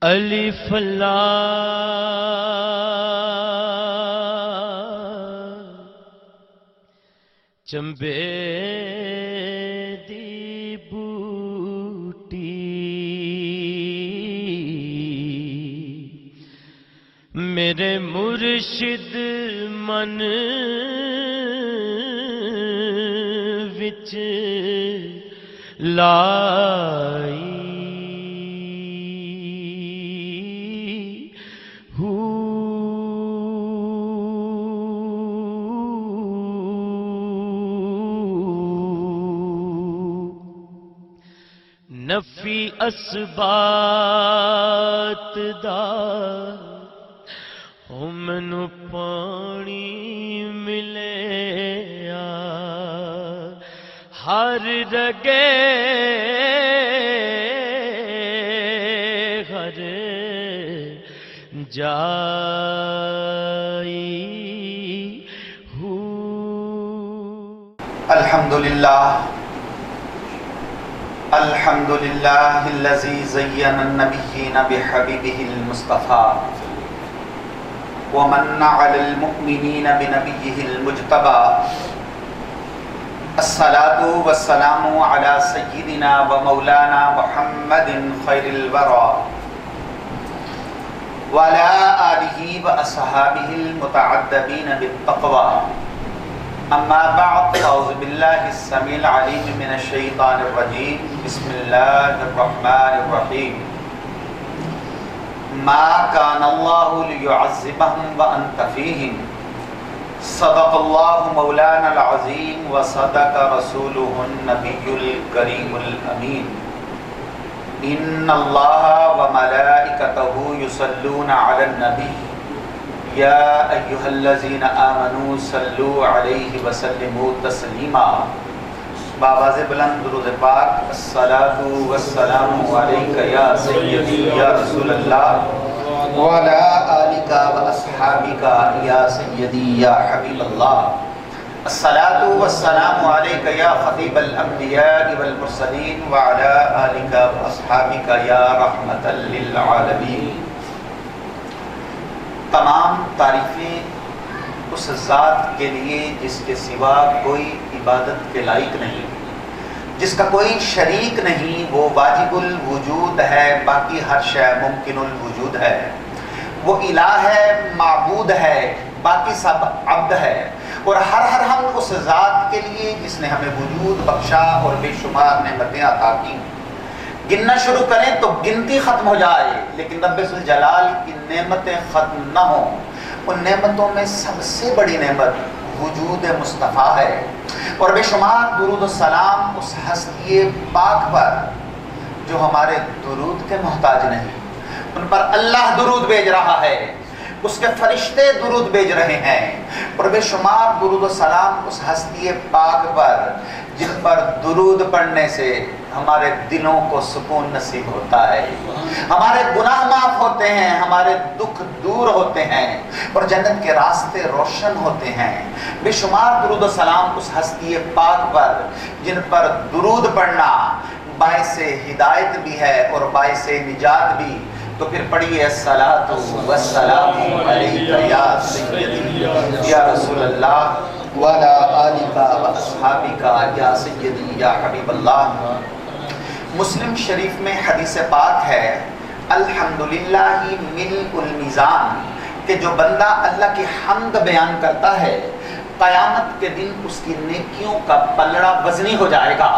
الف لام چمبے دی بوٹی میرے مرشد من وچ لائی نفی اسبات دا مینو پانی ملے ہر رگے ہر جائی الحمدللہ الحمدللہ الذی زین النبیین بحبیبہ المصطفیٰ ومن علی المؤمنین بنبیہ المجتبیٰ الصلاة والسلام علی سیدنا و مولانا محمد خیر الورى وعلى آلہ و اصحابہ المتعدبین بالتقوى اما بعد اعوذ باللہ السمیع العلیم من الشیطان الرجیم بسم اللہ الرحمن الرحیم ما کان اللہ لیعذبہم وانت فیہم صدق اللہ مولانا العظیم وصدق رسولہ النبی الکریم الامین ان اللہ وملائکتہ یصلون علی النبی یا ایہا الذین آمنوا صلوا علیہ وسلموا تسلیما بآواز بلند درود پاک الصلاۃ والسلام علیک یا سیدی یا رسول اللہ وعلی آلک واصحابک یا سیدی یا حبیب اللہ الصلاۃ والسلام علیک یا خطیب الانبیاء والمرسلین وعلی آلک واصحابک یا رحمۃ للعالمین۔ تمام تعریفیں اس ذات کے لیے جس کے سوا کوئی عبادت کے لائق نہیں، جس کا کوئی شریک نہیں، وہ واجب الوجود ہے، باقی ہر شے ممکن الوجود ہے، وہ الہ ہے، معبود ہے، باقی سب عبد ہے، اور ہر ہم اس ذات کے لیے جس نے ہمیں وجود بخشا اور بے شمار نعمتیں عطا کی۔ گننا شروع کریں تو گنتی ختم ہو جائے، لیکن رب ذوالجلال کی نعمتیں ختم نہ ہوں۔ ان نعمتوں میں سب سے بڑی نعمت وجود مصطفیٰ ہے، اور بے شمار درود و سلام اس ہستی پاک پر جو ہمارے درود کے محتاج نہیں، ان پر اللہ درود بھیج رہا ہے، اس کے فرشتے درود بھیج رہے ہیں، اور بے شمار درود و سلام اس ہستی پاک پر جن پر درود پڑھنے سے ہمارے دلوں کو سکون نصیب ہوتا ہے، ہمارے گناہ معاف ہوتے ہیں، ہمارے دکھ دور ہوتے ہیں، اور جنت کے راستے روشن ہوتے ہیں۔ بے شمار درود و سلام اس ہستی پاک پر جن پر درود پڑھنا باعث ہدایت بھی ہے اور باعث نجات بھی۔ تو پھر پڑھیے الصلاۃ والسلام علیک یا سیدی یا رسول اللہ وعلی آلک واصحابک یا سیدی یا حبیب اللہ۔ مسلم شریف میں حدیث پاک ہے الحمدللہ ملء المیزان، کہ جو بندہ اللہ کی حمد بیان کرتا ہے قیامت کے دن اس کی نیکیوں کا پلڑا وزنی ہو جائے گا،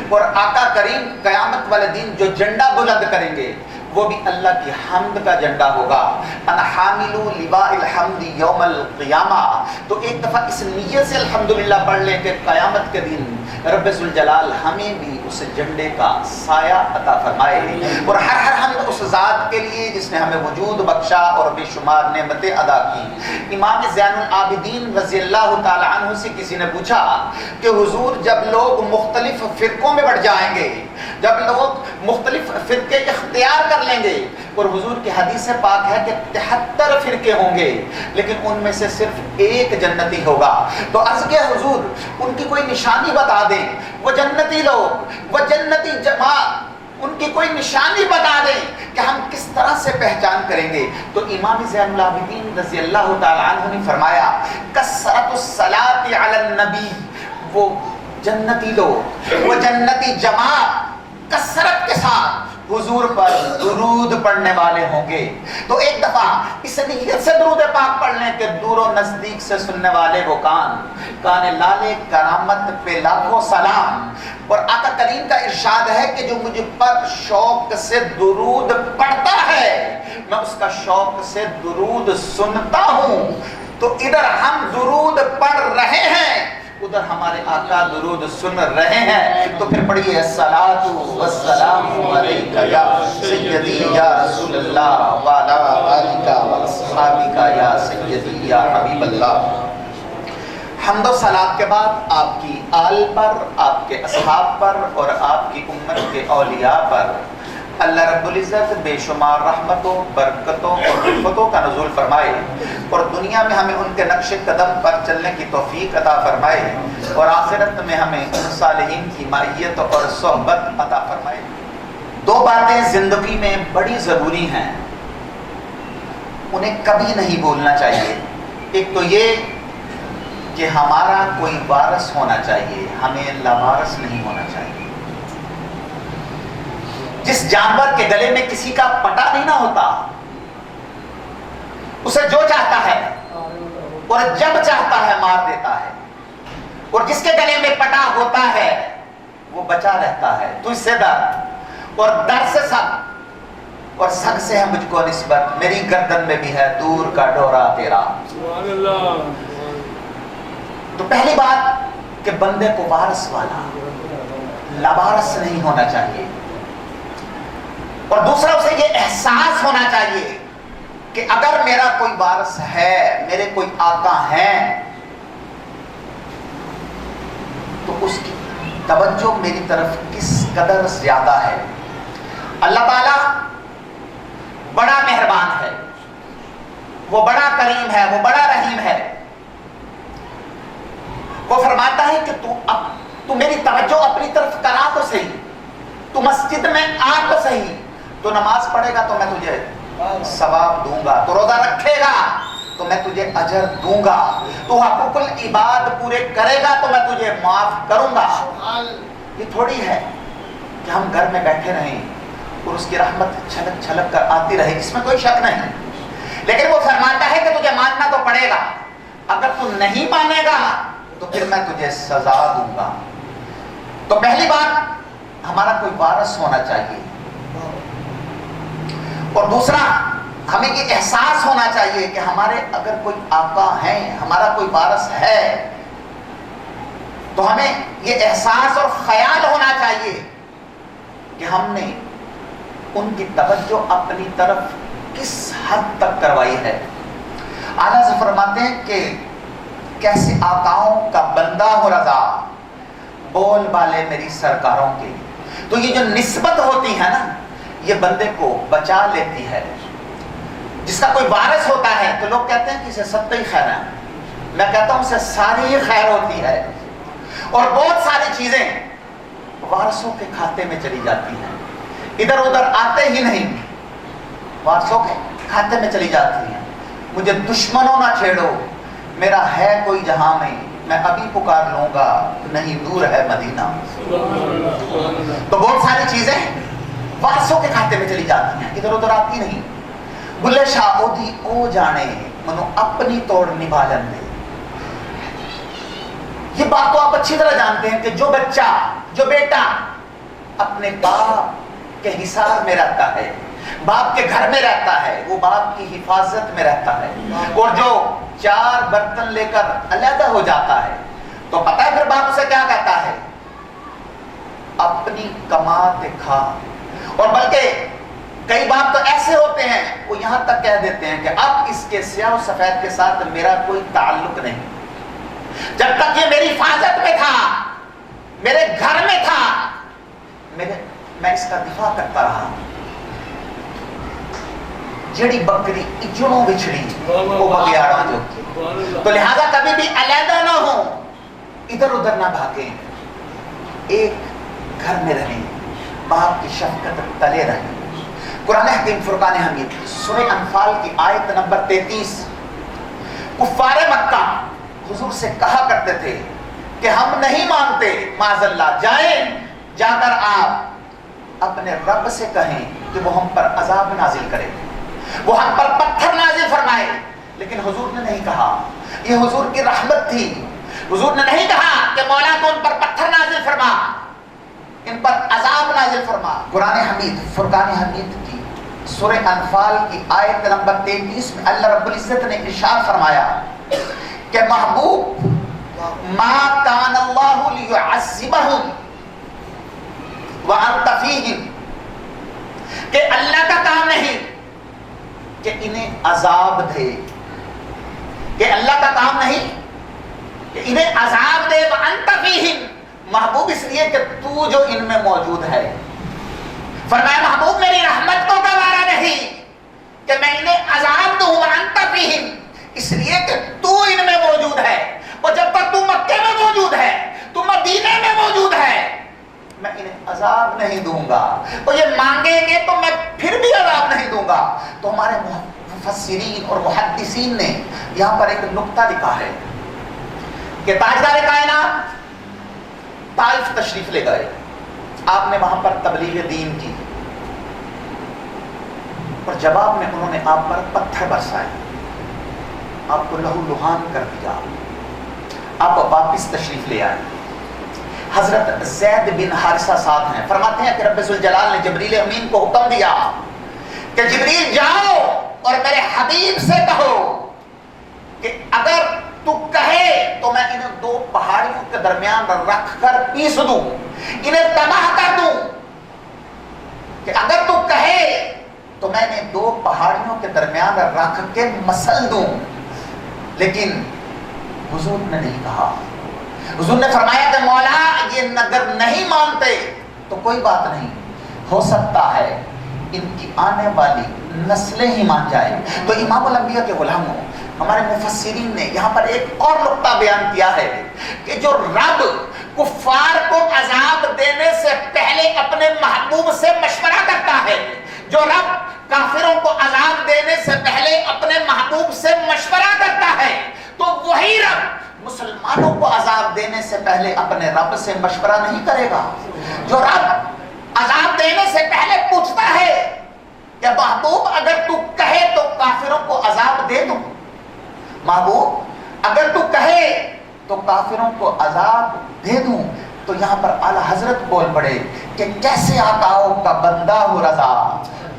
اور آقا کریم قیامت والے دن جو جھنڈا بلند کریں گے وہ بھی اللہ کی حمد کا جھنڈا ہوگا۔ انا حامل لواء الحمد یوم القیامہ۔ تو ایک دفعہ اس نیت سے الحمدللہ پڑھ لیں کہ قیامت کے دن رب ذوالجلال ہمیں بھی اس جھنڈے کا سایہ عطا فرمائے، اور ہر ہم اس ذات کے لیے جس نے ہمیں وجود بخشا اور بے شمار نعمتیں ادا کی۔ امام زین العابدین رضی اللہ تعالی عنہ سے کسی نے پوچھا کہ حضور جب لوگ مختلف فرقوں میں بڑھ جائیں گے، جب لوگ مختلف فرقے اختیار کر لیں گے، اور حضور کی حدیث پاک ہے کہ 73 فرقے ہوں گے لیکن ان میں سے صرف ایک جنتی ہوگا، تو عرض کیا حضور ان کی کوئی نشانی بتا دیں، وہ جنتی لوگ، وہ جنتی جماعت، ان کی کوئی نشانی بتا دیں کہ ہم کس طرح سے پہچان کریں گے تو امام زین العابدین رضی اللہ تعالی عنہ نے فرمایا کثرت الصلاۃ علی النبی، وہ جنتی لوگ، وہ جنتی جماعت کثرت کے ساتھ حضور پر درود پڑھنے والے ہوں گے۔ تو ایک دفعہ اس نیت سے درود پاک پڑھ لیں کہ دور و نزدیک سے سننے والے وہ کان لالے کرامت پہ لاکھوں سلام۔ اور آقا کریم کا ارشاد ہے کہ جو مجھ پر شوق سے درود پڑھتا ہے میں اس کا شوق سے درود سنتا ہوں۔ تو ادھر ہم درود پڑھ رہے ہیں، ادھر ہمارے آقا درود سن رہے ہیں۔ تو پھر پڑھیے الصلاۃ والسلام علیک یا سیدی یا رسول اللہ وعلی آلک واصحابک یا سیدی یا حبیب اللہ۔ حمد و صلات کے بعد آپ کی آل پر، آپ کے اصحاب پر اور آپ کی امت کے اولیاء پر اللہ رب العزت بے شمار رحمتوں، برکتوں اور رحمتوں کا نزول فرمائے اور دنیا میں ہمیں ان کے نقش قدم پر چلنے کی توفیق عطا فرمائے اور آخرت میں ہمیں ان صالحین کی معیت اور صحبت عطا فرمائے۔ دو باتیں زندگی میں بڑی ضروری ہیں، انہیں کبھی نہیں بھولنا چاہیے۔ ایک تو یہ کہ ہمارا کوئی وارث ہونا چاہیے، ہمیں لاوارث نہیں ہونا چاہیے۔ جس جانور کے گلے میں کسی کا پٹا نہیں نہ ہوتا، اسے جو چاہتا ہے اور جب چاہتا ہے مار دیتا ہے، اور جس کے گلے میں پٹا ہوتا ہے وہ بچا رہتا ہے۔ تو اس سے ڈر اور ڈر سے سگ اور سگ سے ہے مجھ کو نسبت، میری گردن میں بھی ہے دور کا ڈورا تیرا۔ تو پہلی بات کہ بندے کو وارث والا، لاوارث نہیں ہونا چاہیے، اور دوسرا اسے یہ احساس ہونا چاہیے کہ اگر میرا کوئی وارث ہے، میرے کوئی آقا ہیں، تو اس کی توجہ میری طرف کس قدر زیادہ ہے۔ اللہ تعالیٰ بڑا مہربان ہے، وہ بڑا کریم ہے، وہ بڑا رحیم ہے۔ وہ فرماتا ہے کہ تو میری توجہ اپنی طرف کرا تو صحیح، تو مسجد میں آ تو صحیح، تو نماز پڑھے گا تو میں تجھے ثواب دوں گا، تو روزہ رکھے گا تو میں تجھے اجر دوں گا، تو حقوق العباد پورے کرے گا تو میں تجھے معاف کروں گا۔ یہ تھوڑی ہے کہ ہم گھر میں بیٹھے رہیں اور اس کی رحمت چھلک چھلک کر آتی رہے، اس میں کوئی شک نہیں، لیکن وہ فرماتا ہے کہ تجھے ماننا تو پڑے گا، اگر تو نہیں مانے گا تو پھر میں تجھے سزا دوں گا۔ تو پہلی بات ہمارا کوئی وارث ہونا چاہیے، اور دوسرا ہمیں یہ احساس ہونا چاہیے کہ ہمارے اگر کوئی آقا ہیں، ہمارا کوئی وارث ہے، تو ہمیں یہ احساس اور خیال ہونا چاہیے کہ ہم نے ان کی توجہ اپنی طرف کس حد تک کروائی ہے۔ اعلیٰ سے فرماتے ہیں کہ کیسے آقاؤں کا بندہ ہو رضا، بول بالے میری سرکاروں کے۔ تو یہ جو نسبت ہوتی ہے نا، یہ بندے کو بچا لیتی ہے۔ جس کا کوئی وارث ہوتا ہے تو لوگ کہتے ہیں کہ اسے سب ہی خیر ہے، میں کہتا ہوں اسے ساری ہی خیر ہوتی ہے، اور بہت ساری چیزیں وارثوں کے کھاتے میں چلی جاتی ہیں، ادھر ادھر آتے ہی نہیں، وارثوں کے کھاتے میں چلی جاتی ہیں۔ مجھے دشمنوں نہ چھیڑو، میرا ہے کوئی جہاں میں ابھی پکار لوں گا، نہیں دور ہے مدینہ۔ تو بہت ساری چیزیں وارثوں کے کھاتے میں چلی جاتی ہیں، ادھر ادھر آتی نہیں۔ بلے شاہ دی او جانے منو اپنی توڑ نبھا لندے۔ یہ بات تو آپ اچھی طرح جانتے ہیں کہ جو بچہ، جو بیٹا اپنے باپ کے حصار میں رہتا ہے، باپ کے گھر میں رہتا ہے، وہ باپ کی حفاظت میں رہتا ہے، اور جو 4 برتن لے کر علیحدہ ہو جاتا ہے تو پتہ ہے پھر باپ اسے کیا کہتا ہے؟ اپنی کمات کھا۔ اور بلکہ کئی باپ تو ایسے ہوتے ہیں، وہ یہاں تک کہہ دیتے ہیں کہ اب اس کے سیاہ و سفید کے ساتھ میرا کوئی تعلق نہیں، جب تک یہ میری حفاظت میں تھا، میرے گھر میں تھا، میں اس کا دفاع کرتا رہا۔ جڑی بکری اجڑوں بچھڑی وہ بگیاڑا جو، تو لہذا کبھی بھی علیحدہ نہ ہو، ادھر ادھر نہ بھاگیں، ایک گھر میں رہیں، باپ کی شفقت تلے رہیں۔ قرآن حکیم فرقان حمید سورہ انفال کی آیت نمبر 33، کفار مکہ حضور سے کہا کرتے تھے کہ ہم نہیں مانتے، معاذ اللہ، جا کر آپ اپنے رب سے کہیں کہ وہ ہم پر عذاب نازل کرے، وہ ہم پر پتھر نازل فرمائے. لیکن حضور نے نہیں کہا، یہ حضور کی رحمت تھی. حضور نے نہیں کہا کہ مولا تو ان پر پتھر نازل فرما، ان پر عذاب نازل فرما. قرآن حمید فرقان حمید کی سورہ انفال کی آیت نمبر 33 میں اللہ رب العزت نے ارشاد فرمایا کہ محبوب ما کان اللہ لیعذبہم وانت فیہم، کہ اللہ کا کام نہیں کہ انہیں عذاب دے، کہ اللہ کا کام نہیں کہ انہیں عذاب دے وانت فیہم، محبوب اس لیے کہ تو جو ان میں موجود ہے. فرمایا محبوب میری رحمت کو گوارا نہیں کہ میں انہیں عذاب دوں وانت فیہم، اس لیے کہ تو ان میں موجود ہے، اور جب تک تو مکے میں موجود ہے، تو مدینے میں موجود ہے، میں انہیں عذاب نہیں دوں گا. اور یہ مانگیں گے تو میں پھر بھی عذاب نہیں دوں گا. تو ہمارے مفسرین اور محدثین نے یہاں پر ایک نقطہ لکھا ہے کہ تاجدار کائنات طائف تشریف لے گئے، آپ نے وہاں پر تبلیغ دین کی، اور جواب میں انہوں نے آپ پر پتھر برسائے، آپ کو لہو لہان کر دیا. آپ واپس تشریف لے آئے. حضرت زید بن حارثہ ساتھ ہیں، فرماتے ہیں کہ رب ذوالجلال نے جبریل امین کو حکم دیا کہ جبریل جاؤ اور میرے حبیب سے کہو کہ اگر تو کہے تو میں انہیں دو پہاڑیوں کے درمیان رکھ کر پیس دوں، انہیں تباہ کر دوں. کہ اگر تو کہے تو میں انہیں دو پہاڑیوں کے درمیان رکھ کے مسل دوں. لیکن حضور نے نہیں کہا. حضور نے فرمایا کہ مولا یہ اگر نہیں مانتے تو کوئی بات نہیں، ہو سکتا ہے ان کی آنے والی نسلیں ہی مان جائیں. تو امام الانبیاء کے غلاموں، ہمارے مفسرین نے یہاں پر ایک اور نقطہ بیان کیا ہے کہ جو رب کفار کو عذاب دینے سے پہلے اپنے محبوب سے مشورہ کرتا ہے، جو رب کافروں کو عذاب دینے سے پہلے اپنے محبوب سے مشورہ کرتا ہے، تو وہی رب مسلمانوں کو عذاب دینے سے پہلے اپنے رب سے مشورہ نہیں کرے گا. جو رب عذاب دینے سے پہلے پوچھتا ہے کہ محبوب اگر تو کہے تو کافروں کو عذاب دے دوں، محبوب اگر تو کہے تو کافروں کو عذاب دے دوں، تو یہاں پر اعلیٰ حضرت بول پڑے کہ کیسے آقاؤں کا بندہ ہو رضا،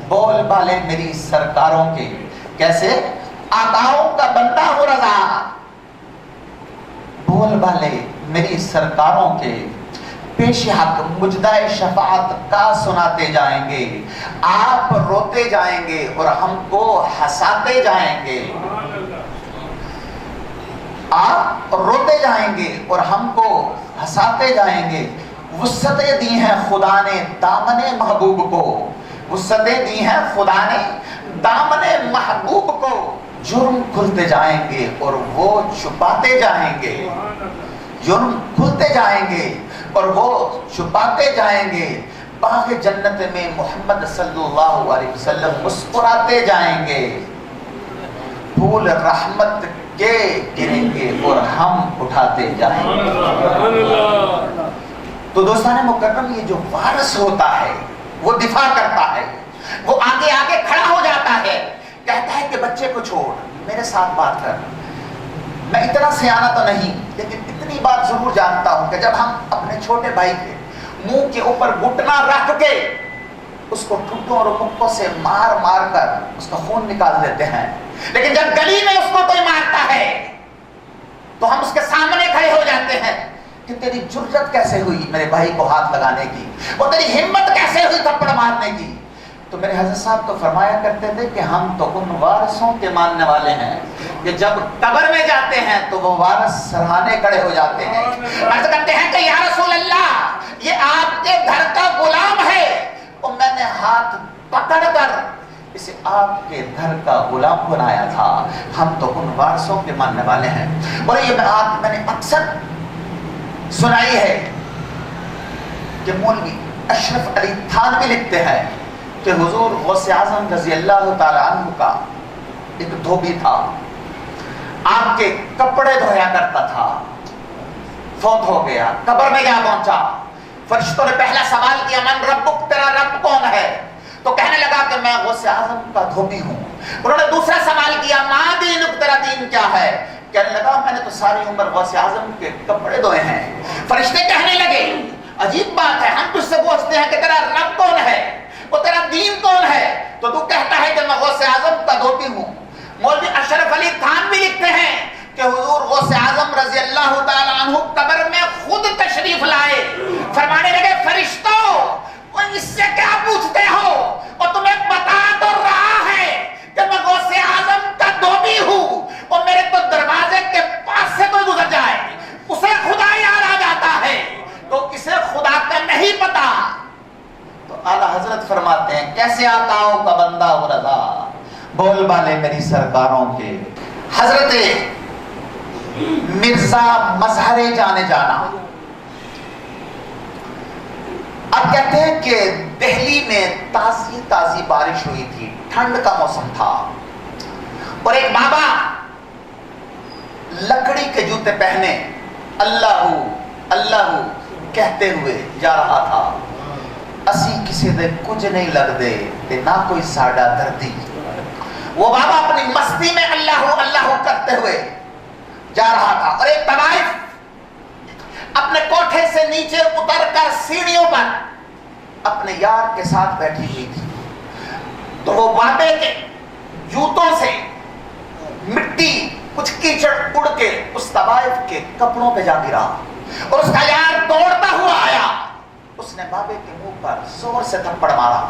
بول بالے میری سرکاروں کے، کیسے آقاؤں کا بندہ ہو رضا، بول بالے میری سرکاروں کے، پیش حق مجدہ شفاعت کا سناتے جائیں گے. آپ روتے جائیں گے اور ہم کو ہنساتے جائیں گے، آپ روتے جائیں گے اور ہم کو ہنساتے جائیں گے. وسعتیں دی ہیں خدا نے دامن محبوب کو، وسعتیں دی ہیں خدا نے دامن محبوب کو، جرم کھلتے جائیں گے اور وہ چھپاتے جائیں گے، جرم کھلتے جائیں گے اور وہ چھپاتے جائیں گے. باغ جنت میں محمد صلی اللہ علیہ وسلم مسکراتے جائیں گے، پھول رحمت کے گریں گے اور ہم اٹھاتے جائیں گے. تو دوستان مکرم، یہ جو وارث ہوتا ہے وہ دفاع کرتا ہے، وہ آگے آگے کھڑا ہو جاتا ہے، کہتا ہے کہ بچے کو چھوڑ، میرے ساتھ بات کر. میں اتنا سیانہ تو نہیں، لیکن اتنی بات ضرور جانتا ہوں کہ جب ہم اپنے چھوٹے بھائی کے منہ کے اوپر گھٹنا رکھ کے اس کو ٹھڈوں اور مکوں سے مار مار کر اس کا خون نکال دیتے ہیں، لیکن جب گلی میں اس کو کوئی مارتا ہے تو ہم اس کے سامنے کھڑے ہو جاتے ہیں کہ تیری جرأت کیسے ہوئی میرے بھائی کو ہاتھ لگانے کی، اور تیری ہمت کیسے ہوئی تھپڑ مارنے کی. تو میرے حضرت صاحب تو فرمایا کرتے تھے کہ ہم تو ان وارثوں کے ماننے والے ہیں کہ جب قبر میں جاتے ہیں تو وہ وارث سرہانے کھڑے ہو جاتے ہیں، عرض کرتے ہیں کہ یا رسول اللہ یہ آپ کے گھر کا غلام ہے، اور میں نے ہاتھ پکڑ کر اسے آپ کے گھر کا غلام بنایا تھا. ہم تو ان وارثوں کے ماننے والے ہیں. اور یہ بات میں نے اکثر سنائی ہے کہ مولوی اشرف علی تھانوی لکھتے ہیں کہ حضور غوث اعظم رضی اللہ تعالیٰ عنہ کا ایک دھوبی تھا، آپ کے کپڑے دھویا کرتا تھا، فوت ہو گیا، قبر میں جا پہنچا، فرشتوں نے پہلا سوال کیا من ربک، تیرا رب کون ہے؟ تو کہنے لگا کہ میں غوث اعظم کا دھوبی ہوں۔ انہوں نے دوسرا سوال کیا ما دینک، تیرا دین کیا ہے؟ کہنے لگا میں نے تو ساری عمر غوث اعظم کے کپڑے دھوئے ہیں۔ فرشتے کہنے لگے عجیب بات ہے، ہم تجھ سے پوچھتے ہیں کہ تیرا رب کون ہے، وہ تیرا دین کون ہے، تو تو کہتا ہے کہ میں غوث اعظم کا دھوبی ہوں۔ مولوی اشرف علی تھانوی لکھتے ہیں کہ حضور غوث اعظم رضی اللہ تعالیٰ عنہ قبر میں خود تشریف لائے، فرمانے لگے فرشتوں وہ اس سے کیا پوچھتے ہو، اور تمہیں بتا تو رہا ہے کہ میں غوث اعظم کا دھوبی ہوں، اور میرے تو دروازے کے پاس سے کوئی گزر جائے اسے خدا یاد آ جاتا ہے، تو اسے خدا کا نہیں پتا۔ تو اعلیٰ حضرت فرماتے ہیں کیسے آقاؤں کا بندہ ہو رضا، بول بالے میری سرکاروں کے۔ حضرت مرزا مظہر جانے جانا، اب کہتے ہیں کہ دہلی میں تازی تازی بارش ہوئی تھی، ٹھنڈ کا موسم تھا، اور ایک بابا لکڑی کے جوتے پہنے اللہ اللہ کہتے ہوئے جا رہا تھا۔ اسی کسی دے کچھ نہیں لگ دے تے نہ کوئی ساڈا دردی۔ وہ بابا اپنی مستی میں اللہ اللہ کرتے ہوئے جا رہا تھا، اور ایک طوائف اپنے کوٹھے سے نیچے اتر کر سیڑھیوں پر اپنے یار کے ساتھ بیٹھی ہوئی تھی، تو وہ بابے کے جوتوں سے مٹی کچھ کیچڑ اڑ کے اس طوائف کے کپڑوں پہ جا گرا، اور اس کا یار دوڑتا ہوا آیا، اس نے بابے کے منہ پر زور سے تھپڑ مارا،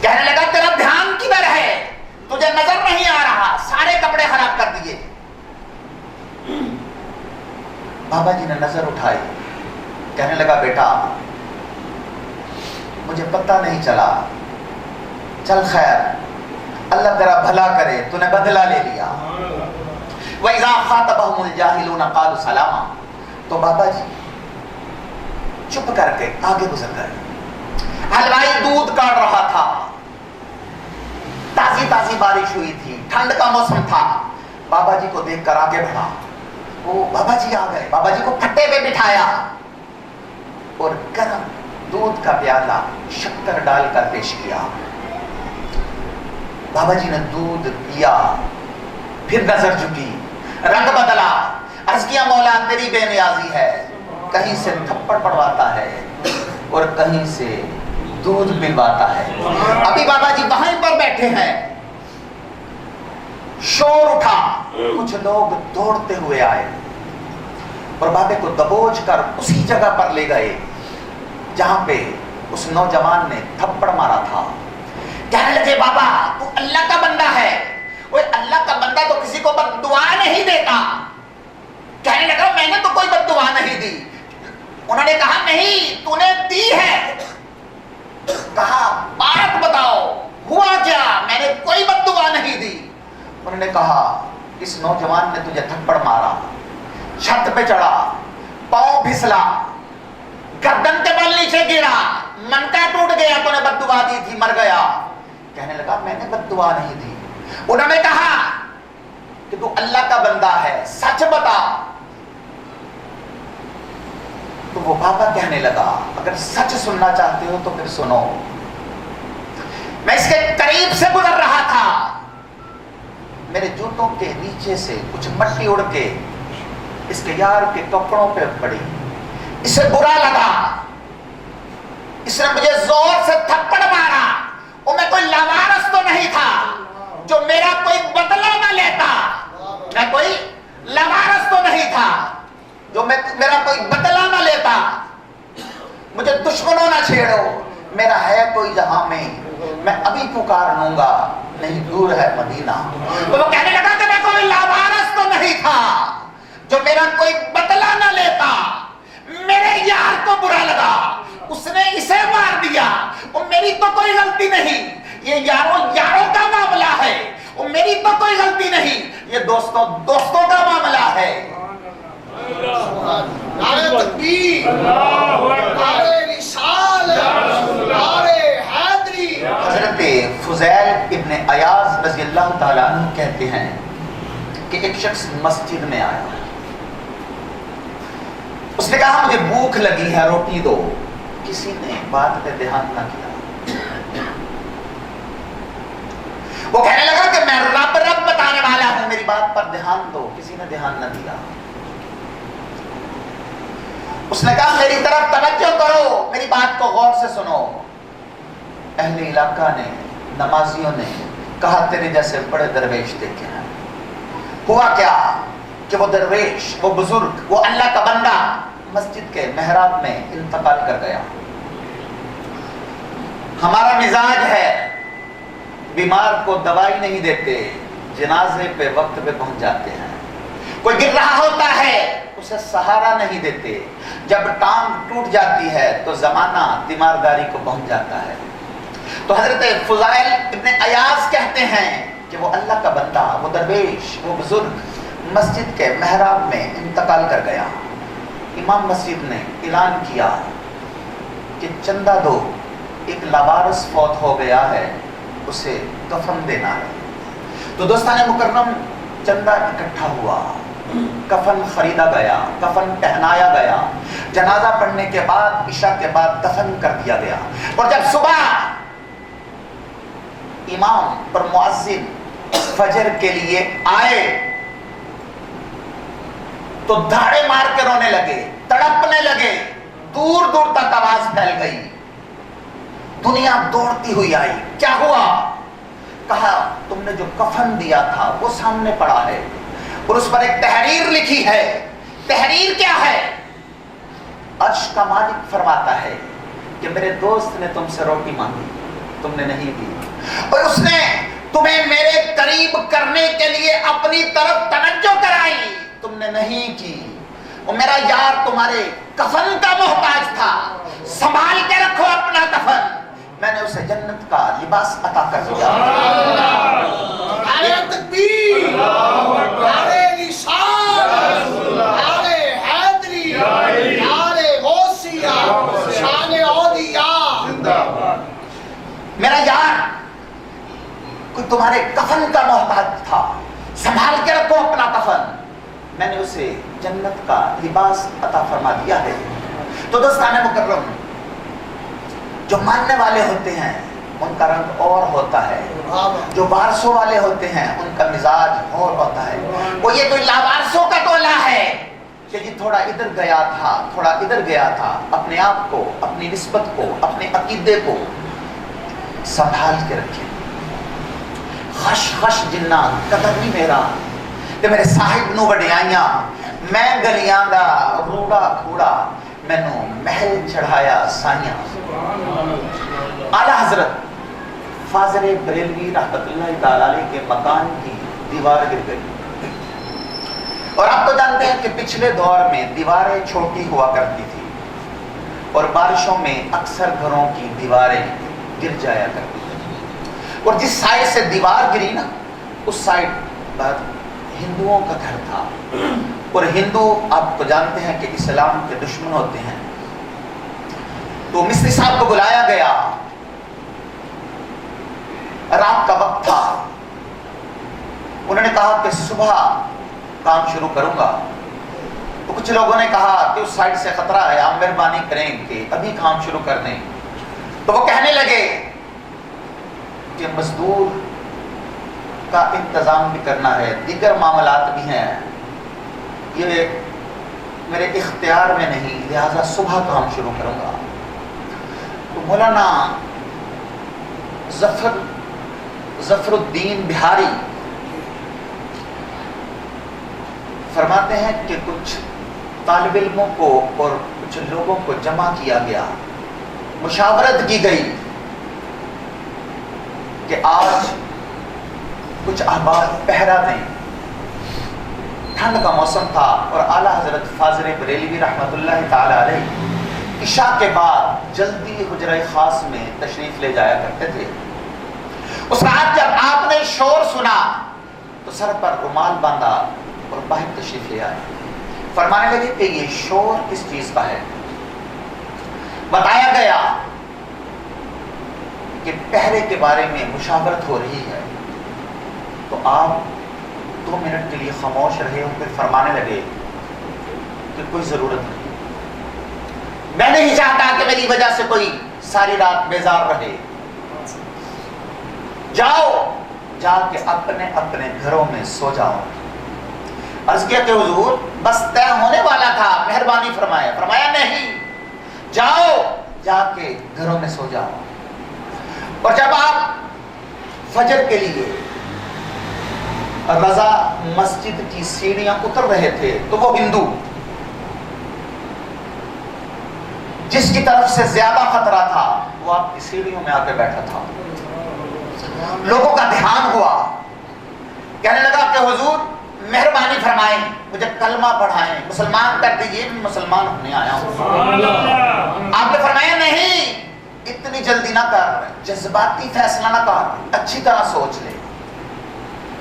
کہنے لگا تیرا دھیان کدھر ہے، تجھے نظر نہیں آ رہا، سارے کپڑے خراب کر دیے۔ بابا جی نے نظر اٹھائی، کہنے لگا بیٹا مجھے پتہ نہیں چلا، چل خیر اللہ تیرا بھلا کرے، تو نے بدلہ لے لیا۔ وَإِذَا خَاطَبَهُمُ الْجَاهِلُونَ قَالُوا سَلَامًا، تو بابا جی چپ کر کے آگے گزر گئے۔ حلوائی دودھ کاٹ رہا تھا، تازی تازی بارش ہوئی تھی، ٹھنڈ کا موسم تھا، بابا جی کو دیکھ کر آگے بڑھا، وہ بابا جی آ گئے، بابا جی کو پھٹے پہ بٹھایا اور گرم دودھ کا پیالہ شکر ڈال کر پیش کیا۔ بابا جی نے دودھ پیا، پھر نظر جھکی، رنگ بدلا، عرض کیا مولا تیری بے نیازی ہے، کہیں سے تھپڑ پڑواتا ہے اور کہیں سے دودھ پلواتا ہے۔ ابھی بابا جی وہیں پر بیٹھے ہیں، شور اٹھا، کچھ لوگ دوڑتے ہوئے آئے اور بابے کو دبوچ کر اسی جگہ پر لے گئے جہاں پہ اس نوجوان نے تھپڑ مارا تھا۔ کہنے لگے بابا تو اللہ کا بندہ ہے، وہ اللہ کا بندہ تو کسی کو بد دعا نہیں دیتا۔ کہنے لگا میں نے تو کوئی بد دعا نہیں دی۔ انہوں نے کہا نہیں تو نے دی ہے۔ کہا بات بتاؤ ہوا کیا؟ میں نے کوئی بد دعا نہیں دی۔ انہوں نے کہا اس نوجوان نے تجھے تھپڑ مارا، چھت پہ چڑھا، پاؤں پھسلا، گردن کے بل نیچے گرا، منکا ٹوٹ گیا، تو نے بد دعا دی تھی، مر گیا۔ کہنے لگا میں نے بد دعا نہیں دی۔ انہوں نے کہا کہ تو اللہ کا بندہ ہے، سچ بتا۔ تو وہ بابا کہنے لگا اگر سچ سننا چاہتے ہو تو پھر سنو، میں اس کے قریب سے گزر رہا تھا، میرے جوتوں کے نیچے سے کچھ مٹی اڑ کے اس کے یار کے کپڑوں پہ پڑی، اسے برا لگا، اس نے مجھے زور سے تھپڑ مارا، اور میں کوئی لاوارث تو نہیں تھا جو میرا کوئی بدلہ نہ لیتا، میں کوئی لاوارث تو نہیں تھا جو میرا کوئی بدلہ نہ لیتا، مجھے دشمنوں نہ چھیڑو، میرا ہے کوئی جہاں میں ابھی پکار لوں گا، نہیں دور ہے مدینہ۔ تو وہ کہنے لگا کہ میں کوئی لاوارث تو نہیں تھا جو میرا کوئی بدلہ نہ لیتا، میرے یار کو برا لگا، اس نے اسے مار دیا، اور میری تو کوئی غلطی نہیں، یہ یاروں کا معاملہ ہے، اور میری تو کوئی غلطی نہیں، یہ دوستوں کا معاملہ ہے۔ نعرہ تکبیر، نعرہ رسالت، نعرہ حیدری، فضیل ابن ایاز رضی اللہ تعالیٰ عنہ کہتے ہیں کہ ایک شخص مسجد میں آیا، اس نے کہا مجھے بھوک لگی ہے، روٹی دو۔ کسی نے بات پہ دھیان نہ کیا۔ وہ کہنے لگا کہ میں رب بتانے والا ہوں، میری بات پر دھیان دو۔ کسی نے دھیان نہ دیا۔ اس نے کہا میری طرف توجہ کرو، میری بات کو غور سے سنو۔ اہل علاقہ نے، نمازیوں نے کہا تیرے جیسے بڑے درویش دیکھے ہیں۔ ہوا کیا کہ وہ درویش، وہ بزرگ، وہ اللہ کا بندہ مسجد کے محراب میں انتقال کر گیا۔ ہمارا مزاج ہے بیمار کو دوائی نہیں دیتے، جنازے پہ وقت پہ پہنچ جاتے ہیں۔ کوئی گر رہا ہوتا ہے اسے سہارا نہیں دیتے، جب ٹانگ ٹوٹ جاتی ہے تو زمانہ تیمارداری کو پہنچ جاتا ہے۔ تو حضرت فضیل ابن ایاز کہتے ہیں کہ وہ اللہ کا بندہ، وہ درویش، وہ بزرگ مسجد کے محراب میں انتقال کر گیا۔ امام مسجد نے اعلان کیا کہ چندہ دو، ایک لاوارث فوت ہو گیا ہے، اسے کفن دینا ہے۔ تو دوستان مکرم چندہ اکٹھا ہوا، کفن خریدا گیا، کفن پہنایا گیا، جنازہ پڑھنے کے بعد عشاء کے بعد دفن کر دیا گیا۔ اور جب صبح امام اور مؤذن فجر کے لیے آئے تو دھاڑے مار کے رونے لگے، تڑپنے لگے، دور دور تک آواز پھیل گئی۔ دنیا دوڑتی ہوئی آئی، کیا ہوا؟ کہا تم نے جو کفن دیا تھا وہ سامنے پڑا ہے اور اس پر ایک تحریر لکھی ہے۔ تحریر کیا ہے؟ عرش کا مالک فرماتا ہے کہ میرے دوست نے تم سے روٹی مانگی، تم نے نہیں دی، اور اس نے تمہیں میرے قریب کرنے کے لیے اپنی طرف توجہ کرائی، تم نے نہیں کی۔ اور میرا یار تمہارے کفن کا محتاج تھا، سنبھال کے رکھو اپنا کفن، میں نے اسے جنت کا لباس عطا کر دیا۔ نعرہ تکبیر، نعرہ رسالت، نعرہ حیدری، نعرہ غوثیہ، شان اولیاء۔ میرا یار کوئی تمہارے کفن کا محتاج تھا، سنبھال کے رکھو اپنا کفن، میں نے اسے جنت کا لباس عطا فرما دیا ہے۔ تو دوستان مکرم، جو ماننے والے ہوتے ہیں ان کا رنگ اور ہوتا ہے، جو وارثوں والے ہوتے ہیں ان کا مزاج اور ہوتا ہے۔ وہ یہ کوئی لاوارثوں کا ٹولہ ہے کہ جی تھوڑا ادھر گیا تھا، تھوڑا ادھر گیا تھا، اپنے آپ کو، اپنی نسبت کو، اپنے عقیدے کو سنبھال کے رکھیں۔ خش خش جنہ قدر نہیں میرا تے میرے صاحب نو وڈیائیاں، میں گلیاں دا روڑا کھوڑا، مینوں محل چڑھایا سائیاں۔ اعلیٰ حضرت فاضل بریلوی رحمت اللہ تعالی علیہ کے مکان کی دیوار گر گئی، اور آپ تو جانتے ہیں کہ پچھلے دور میں دیواریں چھوٹی ہوا کرتی تھی اور بارشوں میں اکثر گھروں کی دیواریں گر جایا کرتی تھی، اور جس سائڈ سے دیوار گری نا اس سائڈ پر ہندوؤں کا گھر تھا، اور ہندو آپ تو جانتے ہیں کہ اسلام کے دشمن ہوتے ہیں۔ تو مستری صاحب کو بلایا گیا، رات کا وقت تھا، انہوں نے کہا کہ صبح کام شروع کروں گا۔ تو کچھ لوگوں نے کہا کہ اس سائڈ سے خطرہ ہے، آپ مہربانی کریں کہ ابھی کام شروع کر دیں۔ تو وہ کہنے لگے کہ مزدور کا انتظام بھی کرنا ہے، دیگر معاملات بھی ہیں، یہ میرے اختیار میں نہیں، لہذا صبح کام شروع کروں گا۔ تو مولانا ظفر الدین بہاری فرماتے ہیں کہ کچھ طالب علموں کو اور کچھ لوگوں کو جمع کیا گیا، مشاورت کی گئی کہ آج کچھ احباب پہرا دیں۔ ٹھنڈ کا موسم تھا اور اعلیٰ حضرت فاضل بریلوی رحمت اللہ تعالی علیہ عشاء کے بعد جلدی حجرہ خاص میں تشریف لے جایا کرتے تھے۔ اس رات جب آپ نے شور سنا تو سر پر رومال باندھا اور باہر تشریف لے آئے، فرمانے لگے کہ یہ شور کس چیز کا ہے؟ بتایا گیا کہ پہرے کے بارے میں مشاورت ہو رہی ہے، تو آپ 2 منٹ کے لیے خاموش رہے اور پھر فرمانے لگے کہ کوئی ضرورت نہیں، میں نہیں چاہتا کہ میری وجہ سے کوئی ساری رات بیزار رہے، جاؤ جا کے اپنے اپنے گھروں میں سو جاؤ۔ عرض کیا کہ حضور بس طے ہونے والا تھا، مہربانی فرمایا۔ فرمایا نہیں، جاؤ جا کے گھروں میں سو جاؤ۔ اور جب آپ فجر کے لیے رضا مسجد کی سیڑھیاں اتر رہے تھے تو وہ ہندو جس کی طرف سے زیادہ خطرہ تھا وہ آپ کی سیڑھیوں میں آ کے بیٹھا تھا۔ لوگوں کا دھیان ہوا، کہنے لگا کہ حضور مہربانی فرمائیں، مجھے کلمہ پڑھائیں، مسلمان کر دیجیے، میں مسلمان ہونے آیا ہوں۔ آپ نے فرمایا نہیں، اتنی جلدی نہ کر، جذباتی فیصلہ نہ کر، اچھی طرح سوچ لے۔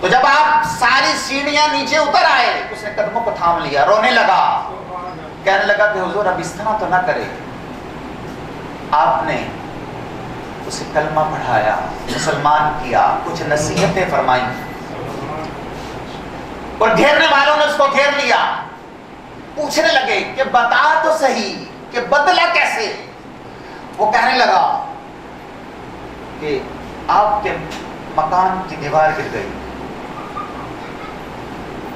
تو جب آپ ساری سیڑھیاں نیچے اتر آئے، اس نے قدموں کو تھام لیا، رونے لگا، کہنے لگا کہ حضور اب اس طرح تو نہ کرے۔ آپ نے اسے کلمہ پڑھایا، مسلمان کیا، کچھ نصیحتیں فرمائیں، اور گھیرنے والوں نے اس کو گھیر لیا، پوچھنے لگے کہ بتا تو صحیح کہ بدلہ کیسے؟ وہ کہنے لگا کہ آپ کے مکان کی دیوار گر گئی،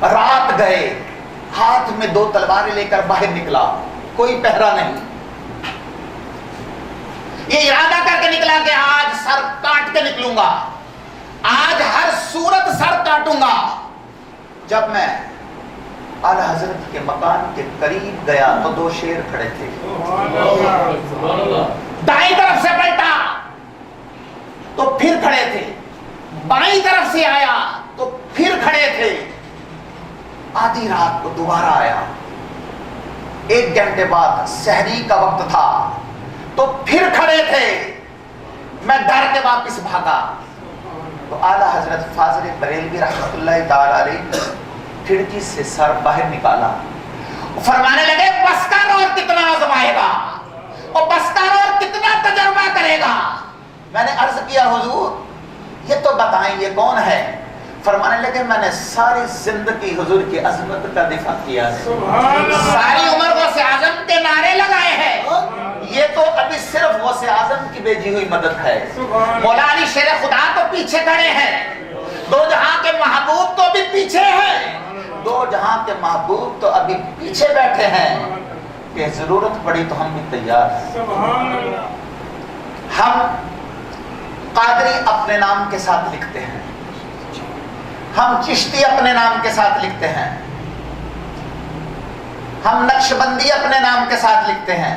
رات گئے، ہاتھ میں 2 تلواریں لے کر باہر نکلا، کوئی پہرا نہیں، یہ ارادہ کر کے نکلا کہ آج سر کاٹ کے نکلوں گا، آج ہر صورت سر کاٹوں گا۔ جب میں اعلی حضرت کے مکان کے قریب گیا تو 2 شیر کھڑے تھے، دائیں طرف سے پلٹا تو پھر کھڑے تھے، بائیں طرف سے آیا تو پھر کھڑے تھے، آدھی رات کو دوبارہ آیا، 1 گھنٹے بعد سحری کا وقت تھا تو پھر کھڑے تھے، میں ڈر کے واپس بھاگا تو اعلی حضرت فاضل بریلوی رحمۃ اللہ تعالی علیہ کھڑکی سے سر باہر نکالا، فرمانے لگے بس کر، اور کتنا آزمائے گا، اور بس کر اور کتنا تجربہ کرے گا۔ میں نے عرض کیا حضور یہ تو بتائیں یہ کون ہے؟ فرمانے لگے میں نے ساری زندگی حضور کی عظمت کا دفاع کیا ہے، ساری عمر غوث اعظم کے نعرے لگائے ہیں، یہ تو ابھی صرف غوث اعظم کی بھیجی ہوئی مدد ہے۔ مولا علی شیر خدا تو پیچھے کھڑے ہیں، 2 جہاں کے محبوب تو ابھی پیچھے ہیں، 2 جہاں کے محبوب تو ابھی پیچھے بیٹھے ہیں کہ ضرورت پڑی تو ہم بھی تیار ہیں۔ ہم قادری اپنے نام کے ساتھ لکھتے ہیں، ہم چشتی اپنے نام کے ساتھ لکھتے ہیں، ہم نقشبندی اپنے نام کے ساتھ لکھتے ہیں،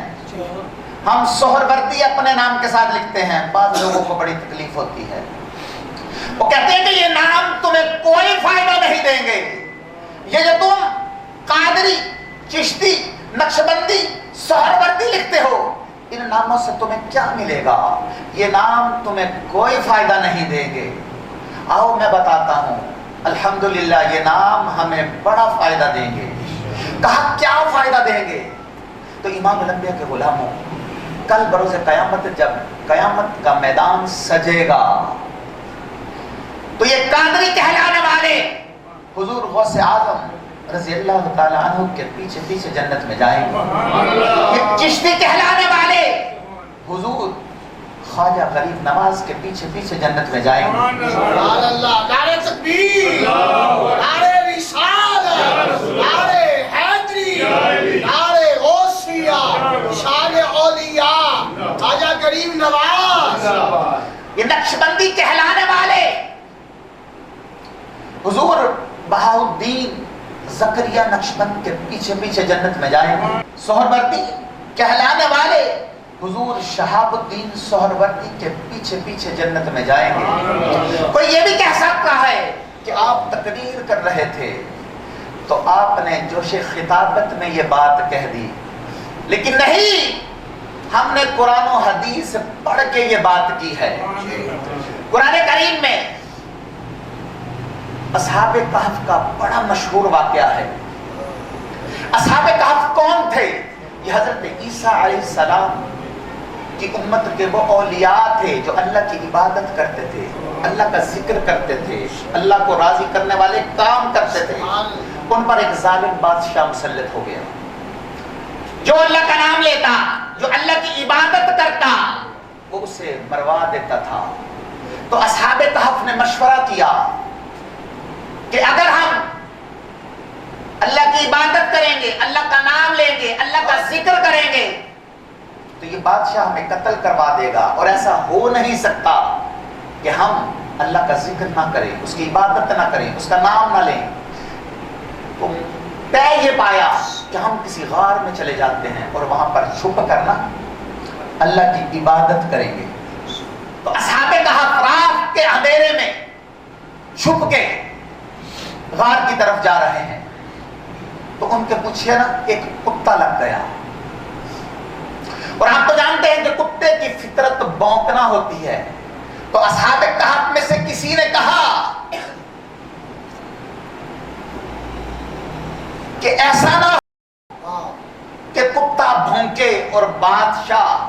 ہم سہروردی اپنے نام کے ساتھ لکھتے ہیں۔ بعض لوگوں کو بڑی تکلیف ہوتی ہے، وہ کہتے ہیں کہ یہ نام تمہیں کوئی فائدہ نہیں دیں گے، یہ جو تم قادری، چشتی، نقشبندی، سہروردی لکھتے ہو، ان ناموں سے تمہیں کیا ملے گا؟ یہ نام تمہیں کوئی فائدہ نہیں دیں گے۔ آؤ میں بتاتا ہوں، الحمدللہ یہ نام ہمیں بڑا فائدہ دیں گے۔ کہا کیا فائدہ دیں گے؟ تو امام الانبیاء کے غلاموں، کل بروز قیامت جب قیامت کا میدان سجے گا تو یہ قادری کہلانے والے حضور غوث اعظم رضی اللہ تعالی عنہ کے پیچھے پیچھے جنت میں جائیں گے، یہ چشتی کہلانے والے حضور خواجہ غریب نواز کے پیچھے پیچھے جنت میں جائیں گے۔ سبحان اللہ، نعرہ تکبیر، نعرہ رسالت، نعرہ حیدری، نعرہ غوثیہ، شان اولیاء، خواجہ غریب نواز، یہ نقشبندی کہلانے والے حضور بہاؤالدین زکریا نقشبند کے پیچھے پیچھے جنت میں جائیں گے۔ سہروردی کہلانے والے حضور شہاب الدین سہروردی کے پیچھے پیچھے جنت میں جائیں گے۔ کوئی یہ بھی کہہ سکتا ہے کہ آپ تقریر کر رہے تھے تو آپ نے جوش خطابت میں یہ بات کہہ دی، لیکن نہیں، ہم نے قرآن و حدیث پڑھ کے یہ بات کی ہے۔ قرآن کریم میں اصحاب کہف کا بڑا مشہور واقعہ ہے۔ اصحاب کہف کون تھے؟ یہ حضرت عیسیٰ علیہ السلام کی امت کے وہ اولیاء تھے جو اللہ کی عبادت کرتے تھے، اللہ کا ذکر کرتے تھے، اللہ کو راضی کرنے والے کام کرتے تھے، ان پر ایک ظالم بادشاہ مسلط ہو گیا جو اللہ کا نام لیتا، جو اللہ کی عبادت کرتا، وہ اسے مروا دیتا تھا۔ تو اصحاب کہف نے مشورہ کیا کہ اگر ہم اللہ کی عبادت کریں گے، اللہ کا نام لیں گے، اللہ کا ذکر کریں گے تو یہ بادشاہ ہمیں قتل کروا دے گا، اور ایسا ہو نہیں سکتا کہ ہم اللہ کا ذکر نہ کریں، اس کی عبادت نہ کریں، اس کا نام نہ لیں۔ تو طے یہ پایا کہ ہم کسی غار میں چلے جاتے ہیں اور وہاں پر چھپ کر نا اللہ کی عبادت کریں گے۔ تو اصحاب کہف رات کے اندھیرے میں چھپ کے غار کی طرف جا رہے ہیں، تو ان کے پیچھے نا ایک کتا لگ گیا، اور آپ تو جانتے ہیں کہ کتے کی فطرت بھونکنا ہوتی ہے۔ تو اصحاب کہف میں سے کسی نے کہا کہ ایسا نہ ہو کہ کتا بھونکے اور بادشاہ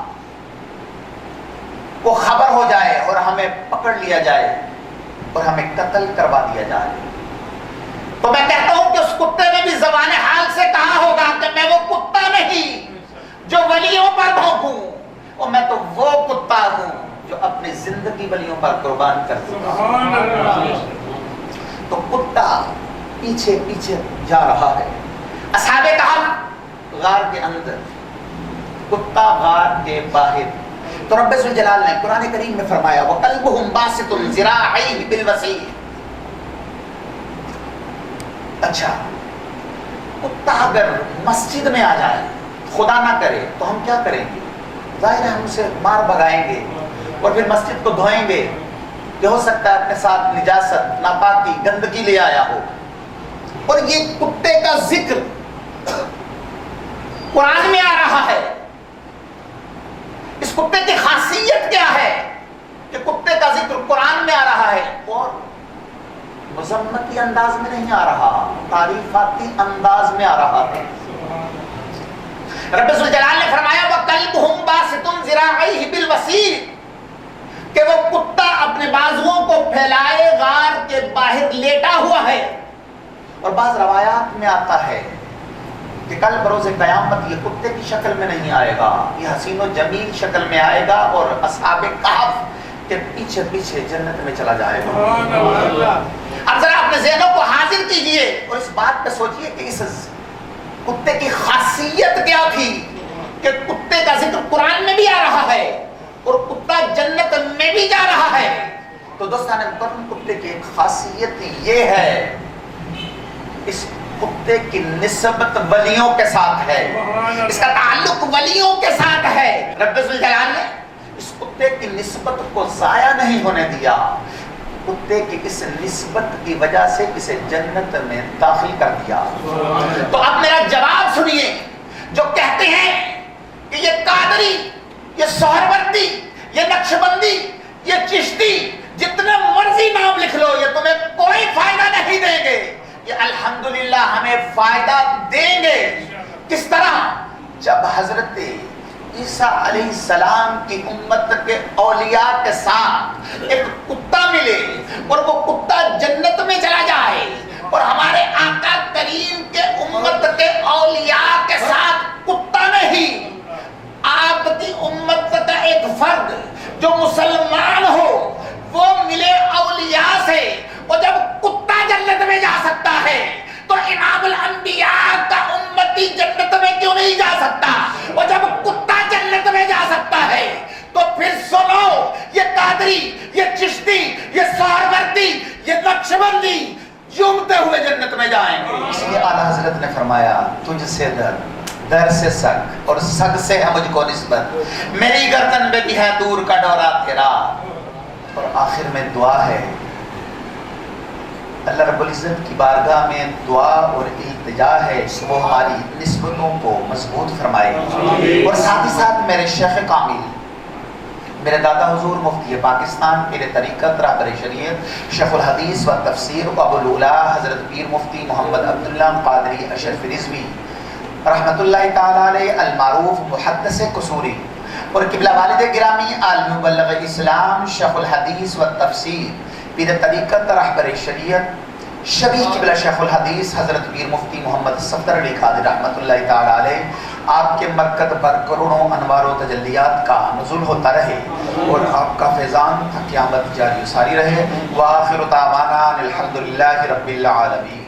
کو خبر ہو جائے اور ہمیں پکڑ لیا جائے اور ہمیں قتل کروا دیا جائے۔ تو میں کہتا ہوں کہ اس کتے نے بھی زبان حال سے کہا ہوگا کہ میں وہ کتا نہیں جو ولیوں پر بھونکوں، اور میں تو وہ کتا ہوں جو اپنی زندگی ولیوں پر قربان کر چکا ہوں۔ تو کتا پیچھے پیچھے جا رہا ہے، اصحاب کہف غار کے اندر، کتا غار کے باہر۔ تو رب ذوالجلال نے قرآن کریم میں فرمایا وَقَلْبُهُمْ بَاسِطٌ ذِرَاعَيْهِ بِالْوَسِيلِ۔ اچھا، کتا اگر مسجد میں آ جائے، خدا نہ کرے، تو ہم کیا کریں گے؟ ظاہر ہے ہم اسے مار بھگائیں گے اور پھر مسجد کو دھوئیں گے کہ ہو سکتا ہے اپنے ساتھ نجاست، ناپاکی، گندگی لے آیا ہو۔ اور یہ کتے کا ذکر قرآن میں آ رہا ہے۔ اس کتے کی خاصیت کیا ہے کہ کتے کا ذکر قرآن میں آ رہا ہے، اور مذمتی انداز میں نہیں آ رہا، تعریفاتی انداز میں آ رہا ہے۔ رب ذوالجلال نے فرمایا وَقَلْبُهُمْ بَاسِطٌ ذِرَاعَيْهِ بِالْوَسِيلِ، کہ وہ کتا اپنے بازوؤں کو پھیلائے غار کے باہر لیٹا ہوا ہے۔ اور بعض روایات میں آتا ہے کہ کل بروز قیامت یہ کتے کی شکل میں نہیں آئے گا، یہ حسین و جمیل شکل میں آئے گا اور اصحاب کہف کے پیچھے پیچھے جنت میں چلا جائے گا۔ اب ذرا اپنے ذہنوں کو حاضر کیجئے اور اس بات پہ سوچئے کہ اس کتے کی خاصیت کیا تھی کہ کتے کا ذکر قرآن میں بھی آ رہا ہے اور کتا جنت میں بھی جا رہا ہے۔ تو دوستان مکرم، کتے کی ایک خاصیت یہ ہے، اس کتے کی نسبت ولیوں کے ساتھ ہے، اس کا تعلق ولیوں کے ساتھ ہے۔ رب ذوالجلال نے اس کتے کی نسبت کو ضائع نہیں ہونے دیا، کتے کی اس نسبت کی وجہ سے اسے جنت میں داخل کر دیا۔ تو اب میرا جواب سنیے، جو کہتے ہیں کہ یہ قادری، یہ سہروردی، یہ نقشبندی، یہ چشتی، جتنے مرضی نام لکھ لو، یہ تمہیں کوئی فائدہ نہیں دیں گے، یہ الحمدللہ ہمیں فائدہ دیں گے۔ کس طرح؟ جب حضرت عیسیٰ علیہ السلام کی امت کے اولیاء کے ساتھ ایک کتا ملے اور وہ کتا جنت میں چلا جائے، اور ہمارے آقا کریم کے امت کے اولیاء کے ساتھ کتا نہیں، آپ کی امت کا ایک فرد جو مسلمان ہو وہ ملے اولیاء سے، اور جب کتا جنت میں جا سکتا ہے تو امام الانبیاء کا امتی جنت میں کیوں نہیں جا سکتا؟ اور جب کتا جنت میں جا سکتا ہے تو پھر سنو، یہ قادری، یہ چشتی، یہ سہروردی، یہ نقشبندی جھومتے ہوئے جنت میں جائیں گے۔ اس لیے اعلیٰ حضرت نے فرمایا تجھ سے در سے سگ، اور سگ سے ہے مجھ کو نسبت، میری گردن میں بھی ہے دور کا ڈورا تیرا۔ اور آخر میں دعا ہے، اللہ رب العزت کی بارگاہ میں دعا اور التجا ہے کہ وہ ہماری نسبتوں کو مضبوط فرمائے، اور ساتھ ہی ساتھ میرے شیخ کامل، میرے دادا حضور مفتی پاکستان پیر طریقت رہبر شریعت شیخ الحدیث و تفسیر ابو العلا حضرت پیر مفتی محمد عبداللہ قادری اشرف رضوی رحمت اللہ تعالی علیہ المعروف محدث قصوری، اور قبلہ والد گرامی عالم مبلغ اسلام شیخ الحدیث و تفسیر پیر طریقت رہبر شریعت شبیہ قبلہ شیخ الحدیث حضرت پیر مفتی محمد صفدر علی قادری رحمۃ اللہ تعالی علیہ، آپ کے مرکز پر کروڑوں انوار و تجلیات کا نزول ہوتا رہے اور آپ کا فیضان قیامت جاری و ساری رہے۔ وآخر دعوانا الحمدللہ رب العالمین۔